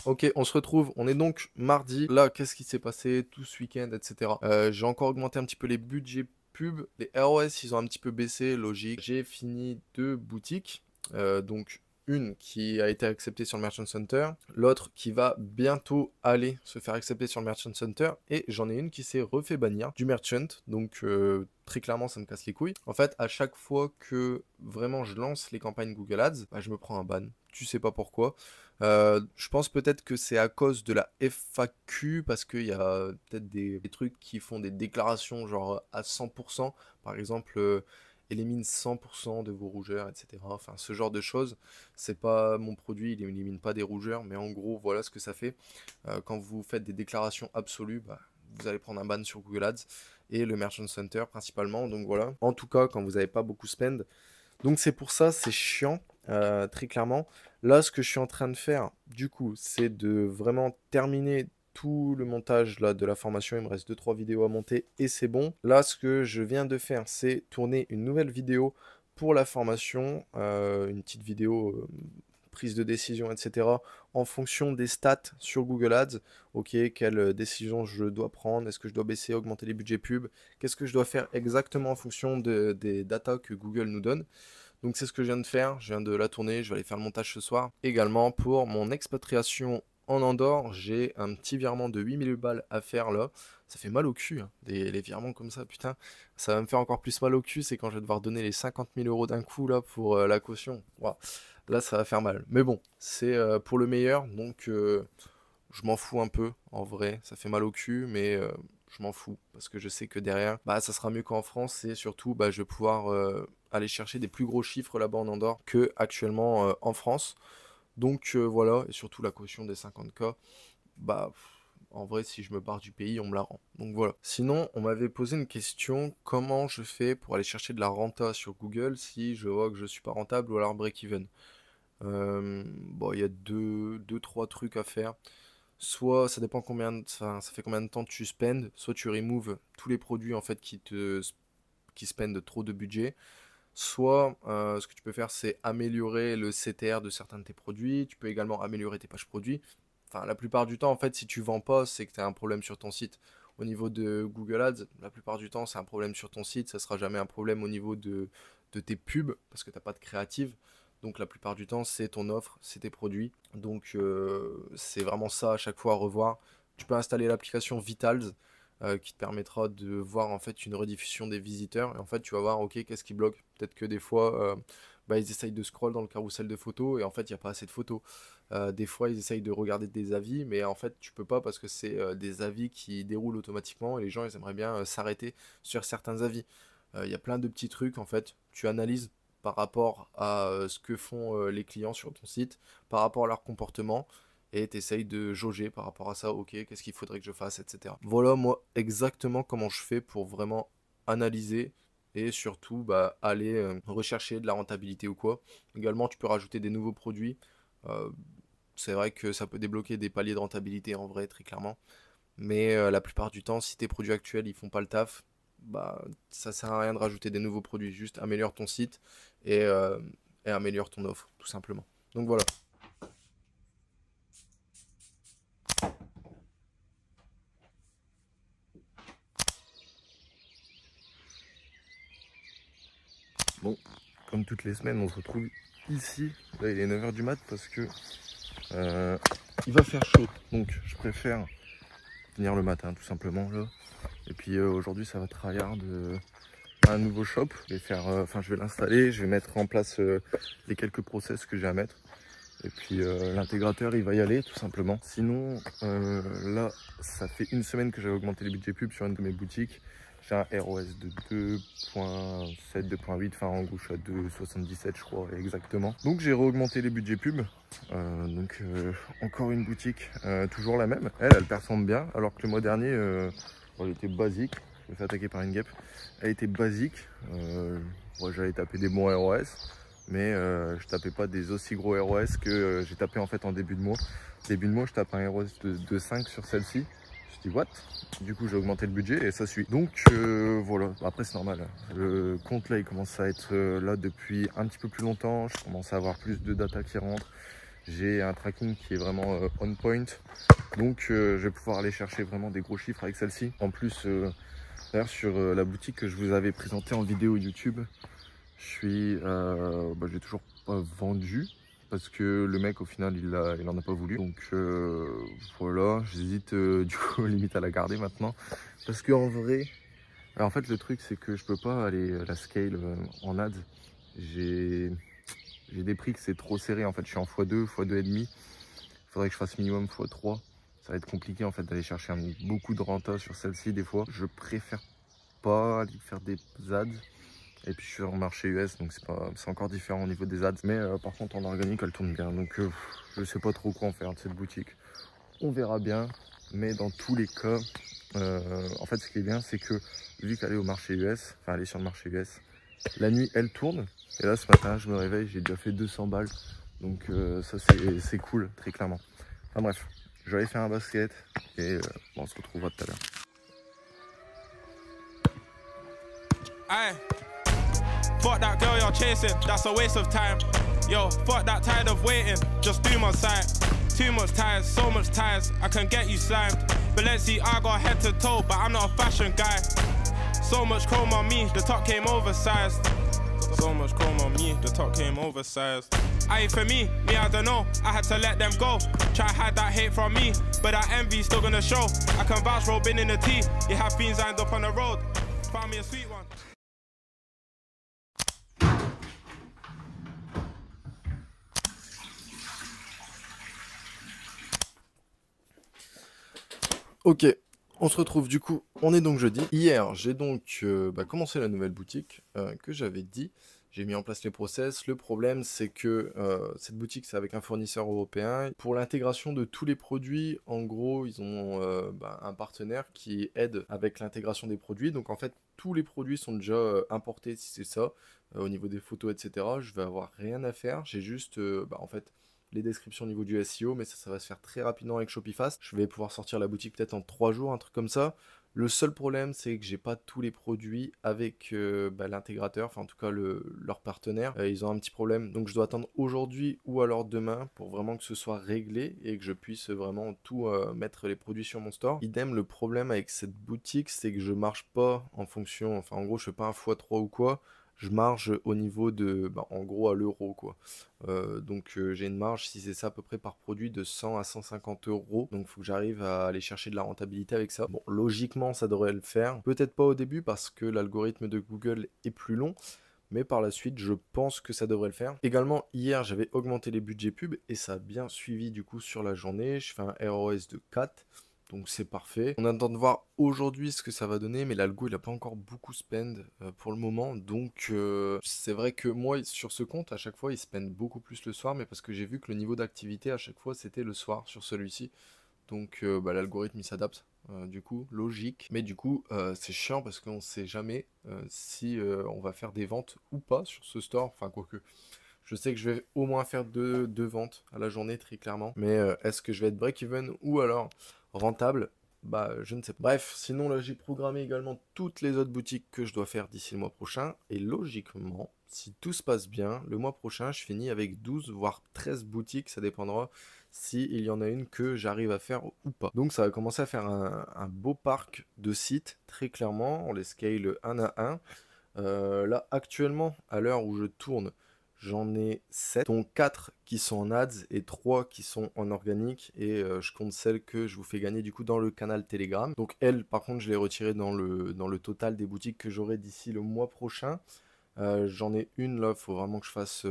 Ok, on se retrouve, on est donc mardi. Là, qu'est-ce qui s'est passé tout ce week-end, etc. J'ai encore augmenté un petit peu les budgets pub. Les ROS, ils ont un petit peu baissé, logique. J'ai fini 2 boutiques. Donc, une qui a été acceptée sur le Merchant Center, l'autre qui va bientôt aller se faire accepter sur le Merchant Center, et j'en ai une qui s'est refait bannir du Merchant, donc très clairement ça me casse les couilles. En fait, à chaque fois que vraiment je lance les campagnes Google Ads, bah, je me prends un ban, tu sais pas pourquoi. Je pense peut-être que c'est à cause de la FAQ, parce qu'il y a peut-être des trucs qui font des déclarations genre à 100%, par exemple élimine 100% de vos rougeurs, etc. Enfin, ce genre de choses. C'est pas mon produit, il élimine pas des rougeurs, mais en gros, voilà ce que ça fait. Quand vous faites des déclarations absolues, bah, vous allez prendre un ban sur Google Ads et le Merchant Center principalement. Donc voilà. En tout cas, quand vous n'avez pas beaucoup spend. Donc c'est pour ça, c'est chiant, très clairement. Là, ce que je suis en train de faire, du coup, c'est de vraiment terminer tout le montage là, de la formation. Il me reste 2-3 vidéos à monter et c'est bon. Là, ce que je viens de faire, c'est tourner une nouvelle vidéo pour la formation. Une petite vidéo prise de décision, etc. en fonction des stats sur Google Ads. Ok, quelle décision je dois prendre? Est-ce que je dois baisser, augmenter les budgets pub? Qu'est-ce que je dois faire exactement en fonction des datas que Google nous donne? Donc c'est ce que je viens de faire, je viens de la tourner, je vais aller faire le montage ce soir. Également pour mon expatriation en Andorre, j'ai un petit virement de 8000 balles à faire là. Ça fait mal au cul, hein, les virements comme ça, putain. Ça va me faire encore plus mal au cul, c'est quand je vais devoir donner les 50 000 euros d'un coup là pour la caution. Wow. Là ça va faire mal. Mais bon, c'est pour le meilleur, donc je m'en fous un peu en vrai. Ça fait mal au cul, mais je m'en fous parce que je sais que derrière, bah, ça sera mieux qu'en France et surtout, bah, je vais pouvoir aller chercher des plus gros chiffres là-bas en Andorre que actuellement en France. Donc voilà, et surtout la caution des 50K, bah en vrai, si je me barre du pays, on me la rend. Donc voilà. Sinon, on m'avait posé une question, comment je fais pour aller chercher de la renta sur Google si je vois que je suis pas rentable ou alors break-even. Bon, il y a deux, trois trucs à faire. Soit ça dépend enfin, ça fait combien de temps tu spends, soit tu removes tous les produits en fait qui spendent trop de budget. Soit ce que tu peux faire, c'est améliorer le CTR de certains de tes produits. Tu peux également améliorer tes pages produits. Enfin, la plupart du temps, en fait, si tu vends pas, c'est que tu as un problème sur ton site. Au niveau de Google Ads, la plupart du temps, c'est un problème sur ton site. Ça sera jamais un problème au niveau de tes pubs, parce que tu n'as pas de créative. Donc la plupart du temps, c'est ton offre, c'est tes produits. Donc c'est vraiment ça à chaque fois à revoir. Tu peux installer l'application Vitals, qui te permettra de voir en fait une rediffusion des visiteurs. Et en fait, tu vas voir, ok, qu'est-ce qui bloque. Peut-être que des fois, bah, ils essayent de scroll dans le carrousel de photos et en fait, il n'y a pas assez de photos. Des fois, ils essayent de regarder des avis, mais en fait, tu peux pas parce que c'est des avis qui déroulent automatiquement et les gens, ils aimeraient bien s'arrêter sur certains avis. Il y a plein de petits trucs, en fait. Tu analyses par rapport à ce que font les clients sur ton site, par rapport à leur comportement et tu essayes de jauger par rapport à ça, ok, qu'est-ce qu'il faudrait que je fasse, etc. Voilà moi exactement comment je fais pour vraiment analyser et surtout bah, aller rechercher de la rentabilité ou quoi. Également, tu peux rajouter des nouveaux produits. Euh, c'est vrai que ça peut débloquer des paliers de rentabilité en vrai, très clairement. Mais la plupart du temps, si tes produits actuels ils font pas le taf, bah ça sert à rien de rajouter des nouveaux produits. Juste améliore ton site et, euh, et améliore ton offre, tout simplement. Donc voilà. Bon, comme toutes les semaines, on se retrouve ici. Là, il est 9h du mat parce que il va faire chaud. Donc, je préfère venir le matin, tout simplement. Là. Et puis, aujourd'hui, ça va tryhard un nouveau shop. Je vais faire, je vais l'installer. Je vais mettre en place les quelques process que j'ai à mettre. Et puis, l'intégrateur, il va y aller, tout simplement. Sinon, là, ça fait une semaine que j'avais augmenté les budgets pub sur une de mes boutiques. J'ai un ROS de 2.7, 2.8, enfin en gros je suis à 2.77 je crois exactement. Donc j'ai re-augmenté les budgets pub. Encore une boutique, toujours la même. Elle performe bien alors que le mois dernier elle était basique. Je me fais attaquer par une guêpe. Elle était basique. Moi j'avais tapé des bons ROS. Mais je tapais pas des aussi gros ROS que j'ai tapé en fait en début de mois. Début de mois je tape un ROS de 5 sur celle-ci. Je dis what? Du coup j'ai augmenté le budget et ça suit. Donc voilà, après c'est normal. Le compte là il commence à être là depuis un petit peu plus longtemps. Je commence à avoir plus de data qui rentre. J'ai un tracking qui est vraiment on point. Donc je vais pouvoir aller chercher vraiment des gros chiffres avec celle-ci. En plus, d'ailleurs sur la boutique que je vous avais présentée en vidéo YouTube, j'ai toujours pas vendu. Parce que le mec au final il en a pas voulu. Donc voilà, j'hésite du coup limite à la garder maintenant. Parce qu'en vrai, alors en fait le truc c'est que je peux pas aller la scale en ads. J'ai des prix que c'est trop serré en fait, je suis en x2, x2,5. Il faudrait que je fasse minimum x3. Ça va être compliqué en fait d'aller chercher beaucoup de renta sur celle-ci des fois. Je préfère pas aller faire des ads. Et puis je suis sur le marché US, donc c'est encore différent au niveau des ads. Mais par contre en organique elle tourne bien. Donc je sais pas trop quoi en faire de cette boutique. On verra bien. Mais dans tous les cas, en fait ce qui est bien c'est que vu qu'elle est au marché US, enfin elle est sur le marché US, la nuit elle tourne. Et là ce matin je me réveille, j'ai déjà fait 200 balles. Donc ça c'est cool, très clairement. Enfin bref, je vais aller faire un basket et on se retrouvera tout à l'heure. Fuck that girl you're chasing, that's a waste of time. Yo, fuck that tired of waiting, just do my side. Too much ties, so much ties, I can get you slimed. Balenciaga got head to toe, but I'm not a fashion guy. So much chrome on me, the top came oversized. So much chrome on me, the top came oversized. Aye, for me, I don't know, I had to let them go. Try hide that hate from me, but that envy still gonna show. I can vouch for being in the tea, you have fiends lined up on the road. Found me a sweet one. Ok, on se retrouve du coup, on est donc jeudi. Hier, j'ai donc commencé la nouvelle boutique que j'avais dit. J'ai mis en place les process. Le problème, c'est que cette boutique, c'est avec un fournisseur européen. Pour l'intégration de tous les produits, en gros, ils ont un partenaire qui aide avec l'intégration des produits. Donc en fait, tous les produits sont déjà importés, si c'est ça, au niveau des photos, etc. Je vais avoir rien à faire. J'ai juste, en fait, les descriptions au niveau du SEO, mais ça va se faire très rapidement avec Shopify. Je vais pouvoir sortir la boutique peut-être en 3 jours, un truc comme ça. Le seul problème, c'est que j'ai pas tous les produits avec l'intégrateur, enfin en tout cas leur partenaire. Ils ont un petit problème, donc je dois attendre aujourd'hui ou alors demain pour vraiment que ce soit réglé et que je puisse vraiment tout mettre les produits sur mon store. Idem, le problème avec cette boutique, c'est que je marche pas en fonction, enfin en gros, je fais pas un x3 ou quoi. Je marge au niveau de, en gros, à l'euro, quoi. Donc j'ai une marge, si c'est ça à peu près par produit, de 100 à 150 euros. Donc il faut que j'arrive à aller chercher de la rentabilité avec ça. Bon, logiquement, ça devrait le faire. Peut-être pas au début parce que l'algorithme de Google est plus long. Mais par la suite, je pense que ça devrait le faire. Également, hier, j'avais augmenté les budgets pub et ça a bien suivi du coup sur la journée. Je fais un ROS de 4. Donc c'est parfait. On attend de voir aujourd'hui ce que ça va donner, mais l'algo il n'a pas encore beaucoup spend pour le moment. Donc c'est vrai que moi sur ce compte à chaque fois il spend beaucoup plus le soir, mais parce que j'ai vu que le niveau d'activité à chaque fois c'était le soir sur celui-ci. Donc l'algorithme il s'adapte. Du coup, logique. Mais du coup, c'est chiant parce qu'on ne sait jamais si on va faire des ventes ou pas sur ce store. Enfin, quoique. Je sais que je vais au moins faire deux ventes à la journée, très clairement. Mais est-ce que je vais être break-even ou alors rentable? Bah, je ne sais pas. Bref, sinon là, j'ai programmé également toutes les autres boutiques que je dois faire d'ici le mois prochain. Et logiquement, si tout se passe bien, le mois prochain, je finis avec 12 voire 13 boutiques. Ça dépendra s'il y en a une que j'arrive à faire ou pas. Donc ça va commencer à faire un beau parc de sites, très clairement. On les scale un à un. Là, actuellement, à l'heure où je tourne, j'en ai 7, dont 4 qui sont en ads et 3 qui sont en organique. Et je compte celles que je vous fais gagner du coup dans le canal Telegram. Donc elles, par contre, je les retiré dans le total des boutiques que j'aurai d'ici le mois prochain. J'en ai une là, il faut vraiment que je fasse,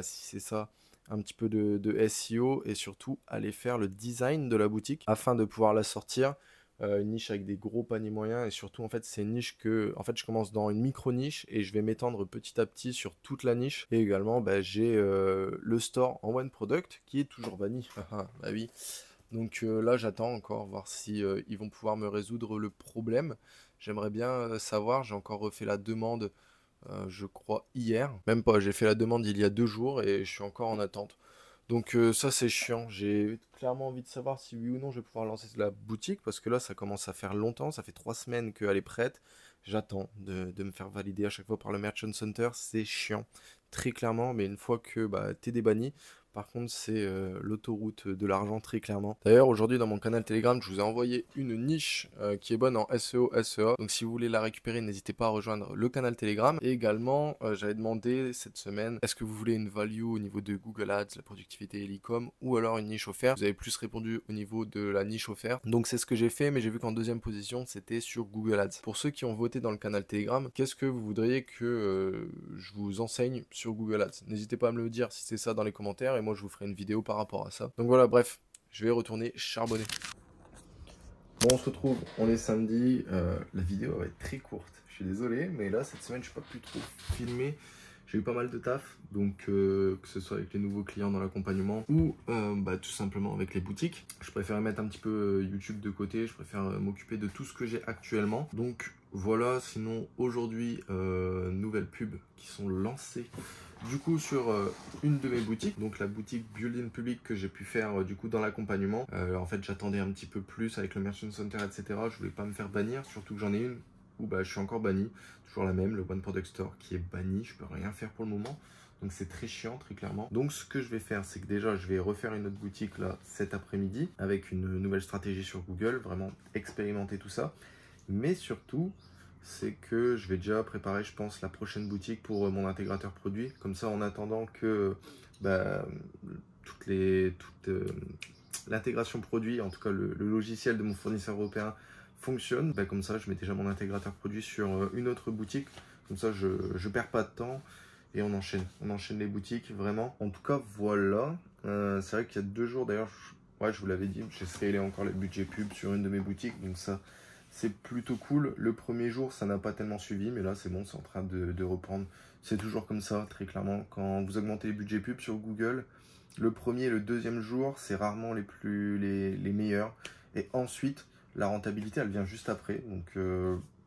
si c'est ça, un petit peu de SEO et surtout aller faire le design de la boutique afin de pouvoir la sortir. Une niche avec des gros paniers moyens et surtout en fait c'est une niche que en fait je commence dans une micro niche et je vais m'étendre petit à petit sur toute la niche. Et également j'ai le store en one product qui est toujours banni. Bah oui. Donc là j'attends encore voir si ils vont pouvoir me résoudre le problème. J'aimerais bien savoir, j'ai encore refait la demande je crois hier, même pas, j'ai fait la demande il y a 2 jours et je suis encore en attente. Donc ça c'est chiant, j'ai clairement envie de savoir si oui ou non je vais pouvoir lancer la boutique parce que là ça commence à faire longtemps, ça fait 3 semaines qu'elle est prête. J'attends de me faire valider à chaque fois par le Merchant Center, c'est chiant, très clairement, mais une fois que t'es débanni, Par contre, c'est l'autoroute de l'argent, très clairement. D'ailleurs, aujourd'hui, dans mon canal Telegram, je vous ai envoyé une niche qui est bonne en SEO, SEA. Donc, si vous voulez la récupérer, n'hésitez pas à rejoindre le canal Telegram. Et également, j'avais demandé cette semaine, est-ce que vous voulez une value au niveau de Google Ads, la productivité et l'e-com, ou alors une niche offerte? Vous avez plus répondu au niveau de la niche offerte. Donc, c'est ce que j'ai fait, mais j'ai vu qu'en deuxième position, c'était sur Google Ads. Pour ceux qui ont voté dans le canal Telegram, qu'est-ce que vous voudriez que je vous enseigne sur Google Ads? N'hésitez pas à me le dire si c'est ça dans les commentaires, et moi je vous ferai une vidéo par rapport à ça. Donc voilà, bref, je vais retourner charbonner. Bon, on se retrouve, on est samedi, la vidéo va être très courte, je suis désolé, mais là cette semaine je n'ai pas pu trop filmer. J'ai eu pas mal de taf, donc que ce soit avec les nouveaux clients dans l'accompagnement ou tout simplement avec les boutiques. Je préfère mettre un petit peu YouTube de côté, je préfère m'occuper de tout ce que j'ai actuellement. Donc voilà, sinon aujourd'hui, nouvelles pubs qui sont lancées du coup sur une de mes boutiques, donc la boutique Building Public que j'ai pu faire du coup dans l'accompagnement. En fait j'attendais un petit peu plus avec le Merchant Center, etc. Je voulais pas me faire bannir, surtout que j'en ai une où je suis encore banni, toujours la même, le One Product Store qui est banni, je peux rien faire pour le moment, donc c'est très chiant, très clairement. Donc ce que je vais faire, c'est que déjà je vais refaire une autre boutique là cet après-midi avec une nouvelle stratégie sur Google, vraiment expérimenter tout ça, mais surtout c'est que je vais déjà préparer, je pense, la prochaine boutique pour mon intégrateur produit, comme ça en attendant que toute l'intégration produit, en tout cas le logiciel de mon fournisseur européen fonctionne, comme ça je mets déjà mon intégrateur produit sur une autre boutique, comme ça je perds pas de temps et on enchaîne les boutiques vraiment. En tout cas voilà, c'est vrai qu'il y a 2 jours d'ailleurs, je vous l'avais dit, j'ai scalé encore les budgets pub sur une de mes boutiques, donc ça c'est plutôt cool. Le premier jour ça n'a pas tellement suivi, mais là c'est bon, c'est en train de reprendre. C'est toujours comme ça, très clairement, quand vous augmentez les budgets pub sur Google, le premier et le deuxième jour c'est rarement les meilleurs, et ensuite la rentabilité elle vient juste après, donc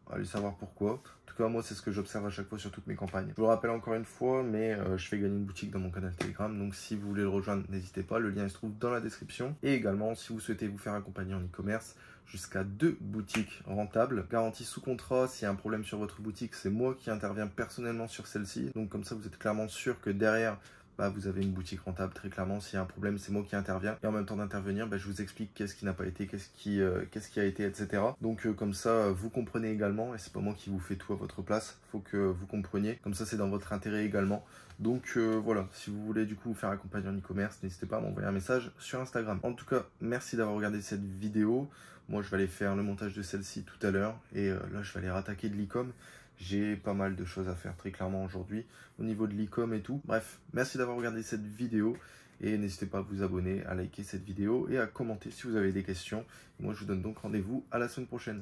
allez savoir pourquoi. En tout cas moi c'est ce que j'observe à chaque fois sur toutes mes campagnes. Je vous le rappelle encore une fois, mais je fais gagner une boutique dans mon canal Telegram, donc si vous voulez le rejoindre n'hésitez pas, le lien se trouve dans la description. Et également si vous souhaitez vous faire accompagner en e-commerce, jusqu'à 2 boutiques rentables, garantie sous contrat. S'il y a un problème sur votre boutique, c'est moi qui interviens personnellement sur celle-ci, donc comme ça vous êtes clairement sûr que derrière vous avez une boutique rentable. Très clairement, s'il y a un problème, c'est moi qui interviens. Et en même temps d'intervenir, je vous explique qu'est-ce qui n'a pas été, qu'est-ce qui a été, etc. Donc comme ça, vous comprenez également. Et c'est pas moi qui vous fais tout à votre place. Il faut que vous compreniez. Comme ça, c'est dans votre intérêt également. Donc voilà, si vous voulez du coup vous faire accompagner en e-commerce, n'hésitez pas à m'envoyer un message sur Instagram. En tout cas, merci d'avoir regardé cette vidéo. Moi, je vais aller faire le montage de celle-ci tout à l'heure. Et là, je vais aller rattaquer de l'e-com. J'ai pas mal de choses à faire très clairement aujourd'hui au niveau de l'e-com et tout. Bref, merci d'avoir regardé cette vidéo et n'hésitez pas à vous abonner, à liker cette vidéo et à commenter si vous avez des questions. Moi je vous donne donc rendez-vous à la semaine prochaine.